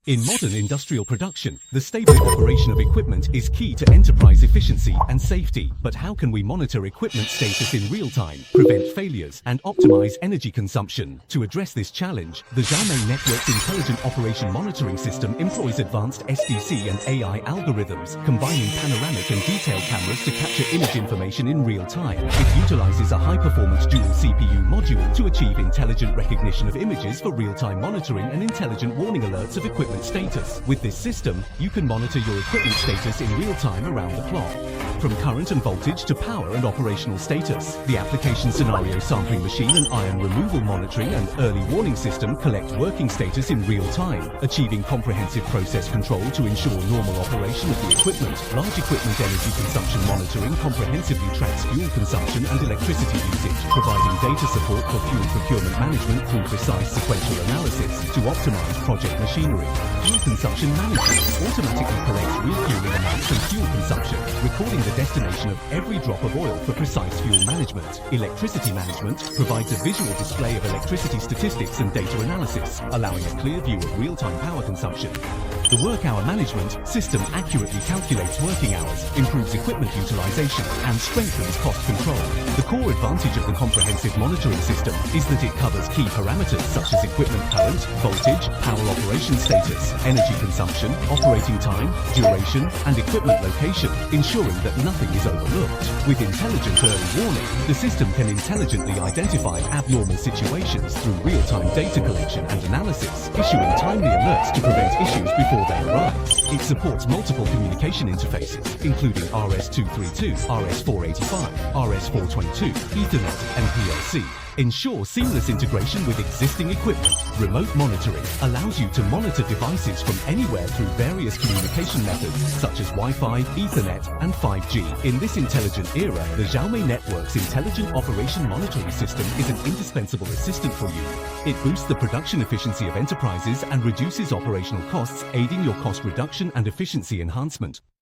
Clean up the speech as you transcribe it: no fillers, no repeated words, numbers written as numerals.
In modern industrial production, the stable operation of equipment is key to enterprise efficiency and safety. But how can we monitor equipment status in real time, prevent failures, and optimize energy consumption? To address this challenge, the Xiaomi Network's Intelligent Operation Monitoring System employs advanced SDC and AI algorithms, combining panoramic and detailed cameras to capture image information in real time. It utilizes a high-performance dual CPU module to achieve intelligent recognition of images for real-time monitoring and intelligent warning alerts of equipment status. With this system, you can monitor your equipment status in real time around the clock. From current and voltage to power and operational status, the application scenario sampling machine and ion removal monitoring and early warning system collect working status in real time, achieving comprehensive process control to ensure normal operation of the equipment. Large equipment energy consumption monitoring comprehensively tracks fuel consumption and electricity usage, providing data support for fuel procurement management through precise sequential analysis to optimize project machinery. Fuel consumption management automatically collects refueling amounts and fuel consumption, recording the destination of every drop of oil for precise fuel management. Electricity management provides a visual display of electricity statistics and data analysis, allowing a clear view of real-time power consumption. The work hour management system accurately calculates working hours, improves equipment utilization, and strengthens cost control. The core advantage of the comprehensive monitoring system is that it covers key parameters such as equipment current, voltage, power operation status, energy consumption, operating time, duration, and equipment location, ensuring that nothing is overlooked. With intelligent early warning, the system can intelligently identify abnormal situations through real-time data collection and analysis, issuing timely alerts to prevent issues before they arise. It supports multiple communication interfaces, including RS-232, RS-485, RS-422, Ethernet, and PLC. Ensure seamless integration with existing equipment. Remote monitoring allows you to monitor devices from anywhere through various communication methods such as Wi-Fi, Ethernet, and 5G. In this intelligent era, the Xiaomi Network's Intelligent Operation Monitoring System is an indispensable assistant for you. It boosts the production efficiency of enterprises and reduces operational costs, aiding your cost reduction and efficiency enhancement.